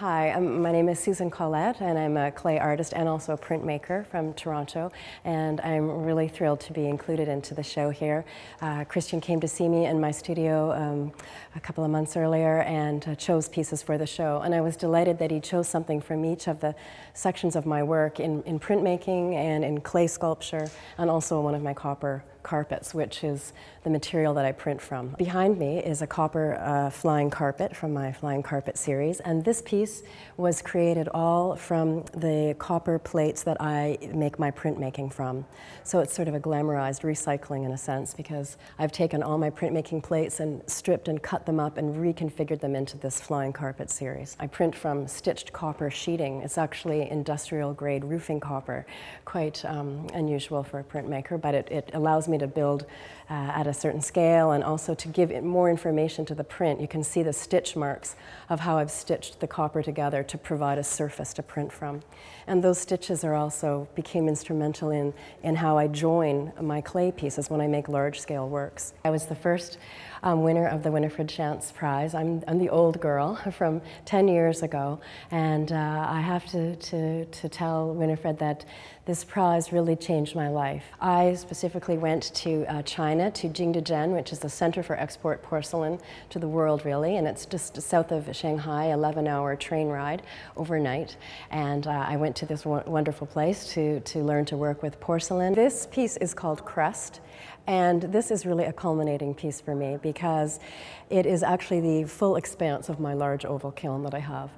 Hi, my name is Susan Collett, and I'm a clay artist and also a printmaker from Toronto, and I'm really thrilled to be included into the show here. Christian came to see me in my studio a couple of months earlier and chose pieces for the show, and I was delighted that he chose something from each of the sections of my work in printmaking and in clay sculpture, and also one of my copper carpets, which is the material that I print from. Behind me is a copper flying carpet from my flying carpet series, and this piece was created all from the copper plates that I make my printmaking from. So it's sort of a glamorized recycling in a sense, because I've taken all my printmaking plates and stripped and cut them up and reconfigured them into this flying carpet series. I print from stitched copper sheeting. It's actually industrial grade roofing copper, quite unusual for a printmaker, but it allows me to build at a certain scale, and also to give it more information to the print. You can see the stitch marks of how I've stitched the copper together to provide a surface to print from. And those stitches are also became instrumental in how I join my clay pieces when I make large-scale works. I was the first winner of the Winnifred Shantz Prize. I'm the old girl from 10 years ago, and I have to tell Winifred that this prize really changed my life. I specifically went to China, to Jingdezhen, which is the center for export porcelain to the world, really, and it's just south of Shanghai, 11-hour train ride overnight. And I went to this wonderful place to learn to work with porcelain. This piece is called Crest, and this is really a culminating piece for me because it is actually the full expanse of my large oval kiln that I have.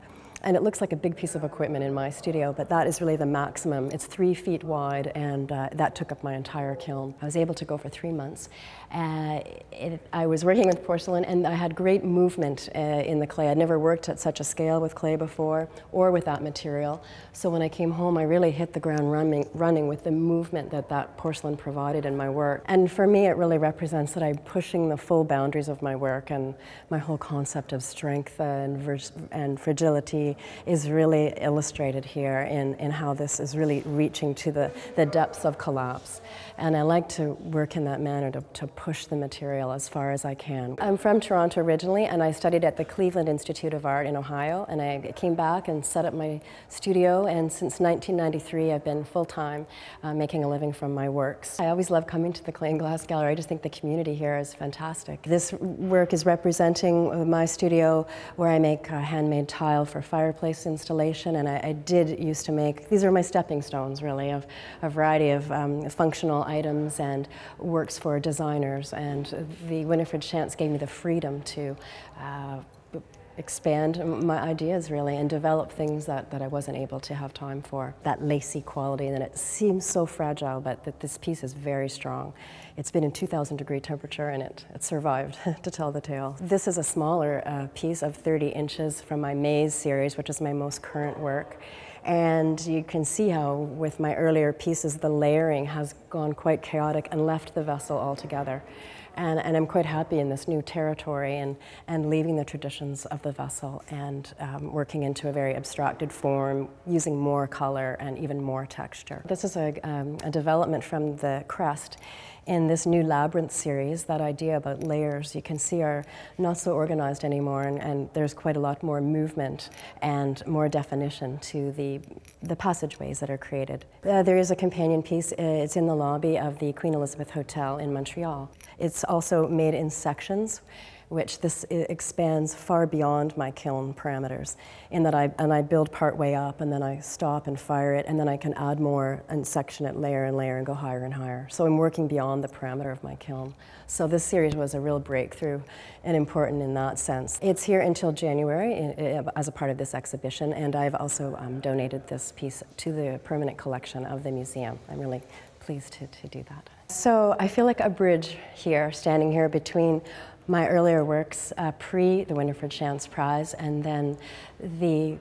And it looks like a big piece of equipment in my studio, but that is really the maximum. It's 3 feet wide, and that took up my entire kiln. I was able to go for 3 months. I was working with porcelain, and I had great movement in the clay. I'd never worked at such a scale with clay before, or with that material. So when I came home, I really hit the ground running with the movement that porcelain provided in my work. And for me, it really represents that I'm pushing the full boundaries of my work, and my whole concept of strength and fragility is really illustrated here in how this is really reaching to the depths of collapse. And I like to work in that manner to push the material as far as I can. I'm from Toronto originally, and I studied at the Cleveland Institute of Art in Ohio, and I came back and set up my studio, and since 1993 I've been full-time making a living from my works. I always love coming to the Clay and Glass Gallery. I just think the community here is fantastic. This work is representing my studio where I make handmade tile for fireplace installation, and I did used to make, these are my stepping stones really, of a variety of functional items and works for designers, and the Winifred Shantz gave me the freedom to expand my ideas really and develop things that I wasn't able to have time for. That lacy quality, and it seems so fragile, but that this piece is very strong. It's been in 2,000-degree temperature, and it survived to tell the tale. This is a smaller piece of 30 inches from my Maze series, which is my most current work. And you can see how with my earlier pieces the layering has gone quite chaotic and left the vessel altogether. And I'm quite happy in this new territory and leaving the traditions of the vessel and working into a very abstracted form, using more color and even more texture. This is a development from the Crest. In this new Labyrinth series, that idea about layers, you can see, are not so organized anymore, and there's quite a lot more movement and more definition to the passageways that are created. There is a companion piece. It's in the lobby of the Queen Elizabeth Hotel in Montreal. It's also made in sections, which this expands far beyond my kiln parameters, in that I build part way up, and then I stop and fire it, and then I can add more and section it layer and layer and go higher and higher. So I'm working beyond the parameter of my kiln. So this series was a real breakthrough and important in that sense. It's here until January as a part of this exhibition, and I've also donated this piece to the permanent collection of the museum. I'm really pleased to do that. So I feel like a bridge here, standing here between my earlier works pre the Winifred Shantz Prize, and then the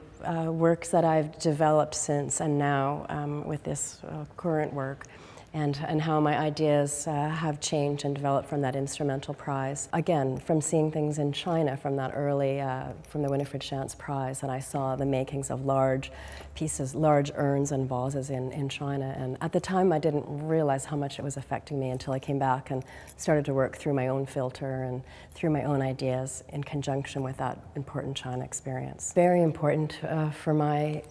works that I've developed since and now with this current work. and how my ideas have changed and developed from that instrumental prize. Again, from seeing things in China from that early, from the Winnifred Shantz Prize, and I saw the makings of large pieces, large urns and vases in China. And at the time I didn't realize how much it was affecting me until I came back and started to work through my own filter and through my own ideas in conjunction with that important China experience. Very important for my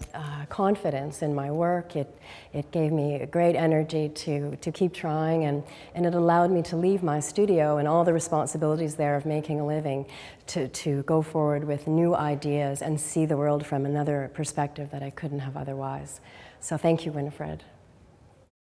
confidence in my work. It gave me a great energy to keep trying, and it allowed me to leave my studio and all the responsibilities there of making a living to go forward with new ideas and see the world from another perspective that I couldn't have otherwise. So thank you, Winnifred.